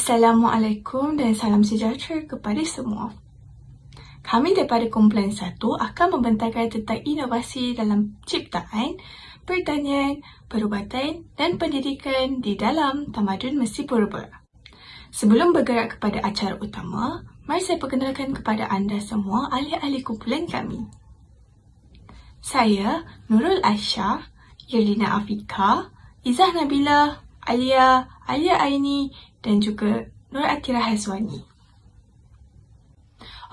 Assalamualaikum dan salam sejahtera kepada semua. Kami daripada kumpulan 1 akan membentangkan tentang inovasi dalam ciptaan, pertanian, perubatan dan pendidikan di dalam tamadun Mesir Purba. Sebelum bergerak kepada acara utama, mari saya perkenalkan kepada anda semua ahli-ahli kumpulan kami. Saya Nurul Aisyah, Irlina Afika, Izzah Nabila, Alia Aini dan juga Nur Atira Hazwani.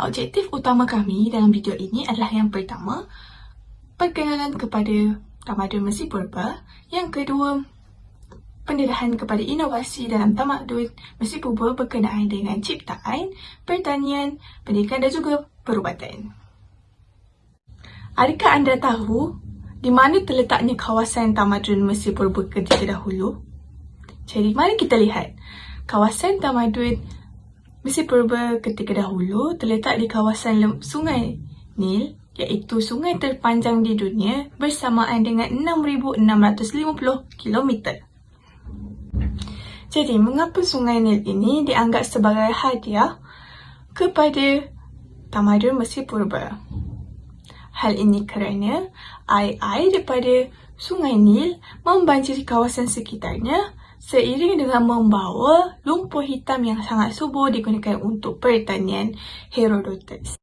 Objektif utama kami dalam video ini adalah yang pertama, perkenalan kepada tamadun Mesir Purba. Yang kedua, pendedahan kepada inovasi dalam tamadun Mesir Purba berkenaan dengan ciptaan, pertanian, pendidikan dan juga perubatan. Adakah anda tahu di mana terletaknya kawasan tamadun Mesir Purba ketika dahulu? Jadi mari kita lihat. Kawasan tamadun Mesir Purba ketika dahulu terletak di kawasan Sungai Nil, iaitu sungai terpanjang di dunia bersamaan dengan 6,650 km. Jadi, mengapa Sungai Nil ini dianggap sebagai hadiah kepada tamadun Mesir Purba? Hal ini kerana air daripada Sungai Nil membanjiri kawasan sekitarnya seiring dengan membawa lumpur hitam yang sangat subur digunakan untuk pertanian Herodotus.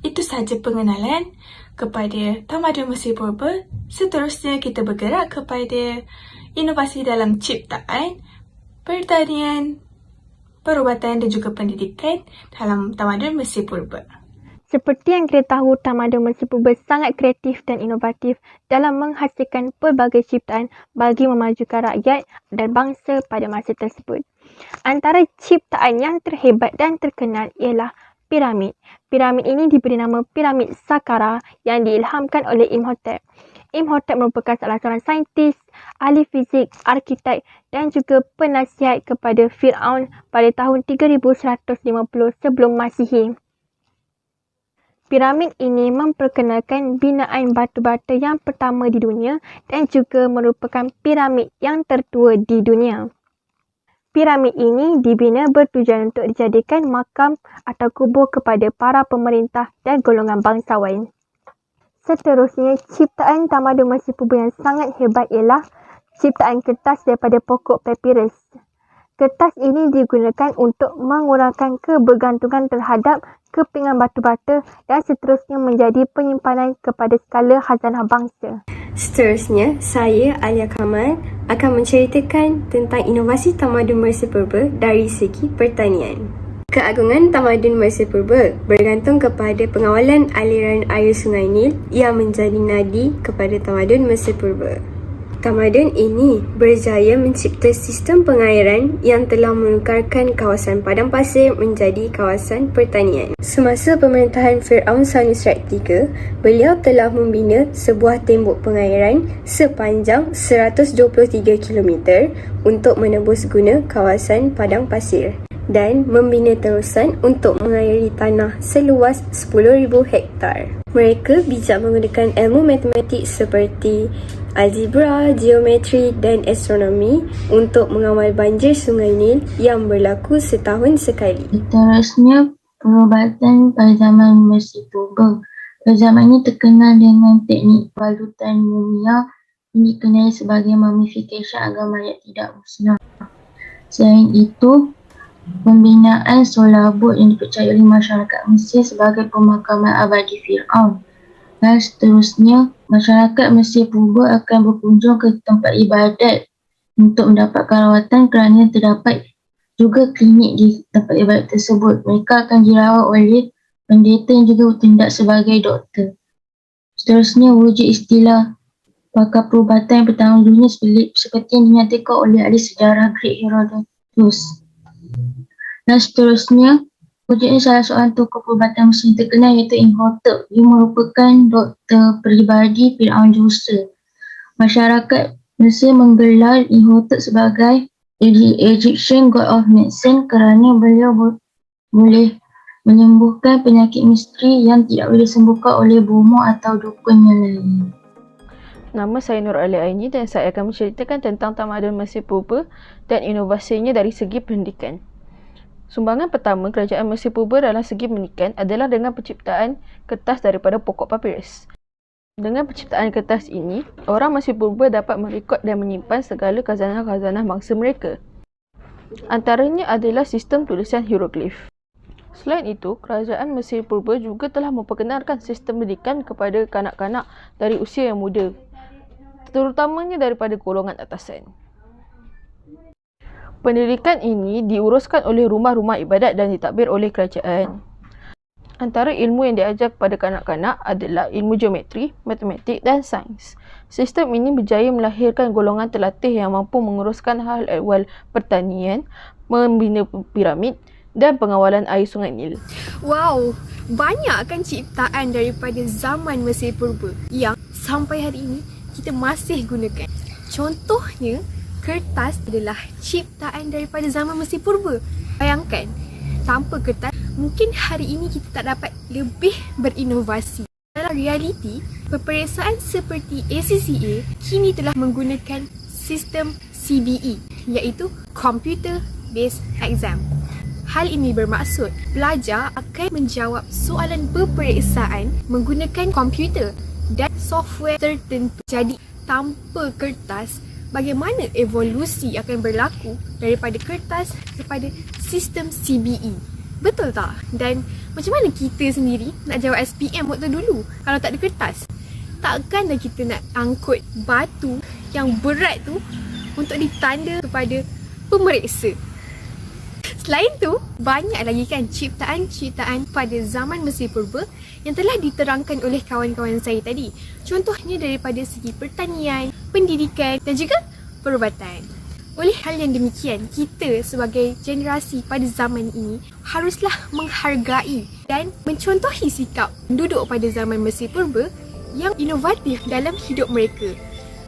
Itu sahaja pengenalan kepada tamadun Mesir Purba. Seterusnya kita bergerak kepada inovasi dalam ciptaan, pertanian, perubatan dan juga pendidikan dalam tamadun Mesir Purba. Seperti yang kita tahu, tamadun Mesir Purba sangat kreatif dan inovatif dalam menghasilkan pelbagai ciptaan bagi memajukan rakyat dan bangsa pada masa tersebut. Antara ciptaan yang terhebat dan terkenal ialah piramid. Piramid ini diberi nama Piramid Saqqara yang diilhamkan oleh Imhotep. Imhotep merupakan salah seorang saintis, ahli fizik, arkitek dan juga penasihat kepada Firaun pada tahun 3150 sebelum Masihi. Piramid ini memperkenalkan binaan batu bata yang pertama di dunia dan juga merupakan piramid yang tertua di dunia. Piramid ini dibina bertujuan untuk dijadikan makam atau kubur kepada para pemerintah dan golongan bangsawan. Seterusnya, ciptaan tamadun Mesir Purba yang sangat hebat ialah ciptaan kertas daripada pokok papyrus. Kertas ini digunakan untuk mengurangkan kebergantungan terhadap kepingan batu bata dan seterusnya menjadi penyimpanan kepada segala khazanah bangsa. Seterusnya, saya Alia Kamal akan menceritakan tentang inovasi tamadun Mesir Purba dari segi pertanian. Keagungan tamadun Mesir Purba bergantung kepada pengawalan aliran air Sungai Nil yang menjadi nadi kepada tamadun Mesir Purba. Tamadun ini berjaya mencipta sistem pengairan yang telah menukarkan kawasan padang pasir menjadi kawasan pertanian. Semasa pemerintahan Firaun Senusret III, beliau telah membina sebuah tembok pengairan sepanjang 123 km untuk menembus guna kawasan padang pasir dan membina terusan untuk mengairi tanah seluas 10,000 hektar. Mereka bijak menggunakan ilmu matematik seperti algebra, geometri dan astronomi untuk mengawal banjir Sungai Nil yang berlaku setahun sekali. Seterusnya, perubatan pada zaman Mesir Purba. Pada zaman ini terkenal dengan teknik balutan mumia yang dikenali sebagai mummification agar mayat tidak musnah. Selain itu, pembinaan solabut yang dipercayai oleh masyarakat Mesir sebagai pemakaman abadi Firaun. Dan seterusnya, masyarakat Mesir Purba akan berkunjung ke tempat ibadat untuk mendapatkan rawatan kerana terdapat juga klinik di tempat ibadat tersebut. Mereka akan dirawat oleh pendeta yang juga bertindak sebagai doktor. Seterusnya, wujud istilah pakar perubatan yang pertama dunia seperti yang dinyatakan oleh ahli sejarah Greek Herodotus. Dan seterusnya, wujudnya salah seorang tokoh perubatan Mesir terkenal iaitu Imhotep. Ia merupakan doktor peribadi Firaun Djuser. Masyarakat Mesir menggelar Imhotep sebagai Egyptian God of Medicine kerana beliau boleh menyembuhkan penyakit misteri yang tidak boleh disembuhkan oleh bomoh atau dukun yang lain. Nama saya Nur Aini dan saya akan menceritakan tentang tamadun Mesir Purba dan inovasinya dari segi pendidikan. Sumbangan pertama kerajaan Mesir Purba dalam segi pendidikan adalah dengan penciptaan kertas daripada pokok papirus. Dengan penciptaan kertas ini, orang Mesir Purba dapat merekod dan menyimpan segala khazanah-khazanah mangsa mereka. Antaranya adalah sistem tulisan hieroglif. Selain itu, kerajaan Mesir Purba juga telah memperkenalkan sistem pendidikan kepada kanak-kanak dari usia yang muda, terutamanya daripada golongan atasan. Pendidikan ini diuruskan oleh rumah-rumah ibadat dan ditadbir oleh kerajaan. Antara ilmu yang diajar kepada kanak-kanak adalah ilmu geometri, matematik dan sains. Sistem ini berjaya melahirkan golongan terlatih yang mampu menguruskan hal ehwal pertanian, membina piramid dan pengawalan air sungai Nil. Wow, banyak kan ciptaan daripada zaman Mesir Purba yang sampai hari ini kita masih gunakan. Contohnya, kertas adalah ciptaan daripada zaman Mesir Purba. Bayangkan, tanpa kertas, mungkin hari ini kita tak dapat lebih berinovasi. Dalam realiti, peperiksaan seperti ACCA kini telah menggunakan sistem CBE, iaitu Computer Based Exam. Hal ini bermaksud pelajar akan menjawab soalan peperiksaan menggunakan komputer dan software tertentu. Jadi, tanpa kertas, bagaimana evolusi akan berlaku daripada kertas kepada sistem CBE? Betul tak? Dan macam mana kita sendiri nak jawab SPM waktu dulu kalau tak ada kertas? Takkanlah kita nak angkut batu yang berat tu untuk ditanda kepada pemeriksa. Selain tu, banyak lagi kan ciptaan-ciptaan pada zaman Mesir Purba yang telah diterangkan oleh kawan-kawan saya tadi. Contohnya daripada segi pertanian, pendidikan dan juga perubatan. Oleh hal yang demikian, kita sebagai generasi pada zaman ini haruslah menghargai dan mencontohi sikap penduduk pada zaman Mesir Purba yang inovatif dalam hidup mereka.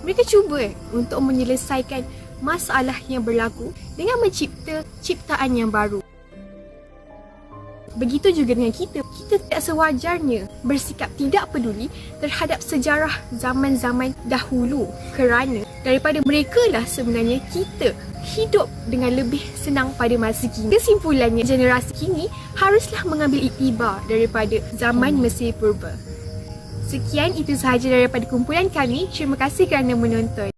Mereka cuba untuk menyelesaikan masalah yang berlaku dengan mencipta ciptaan yang baru. Begitu juga dengan kita tidak sewajarnya bersikap tidak peduli terhadap sejarah zaman-zaman dahulu kerana daripada mereka lah sebenarnya kita hidup dengan lebih senang pada masa kini. Kesimpulannya, generasi kini haruslah mengambil iktibar daripada zaman Mesir Purba. Sekian, itu sahaja daripada kumpulan kami. Terima kasih kerana menonton.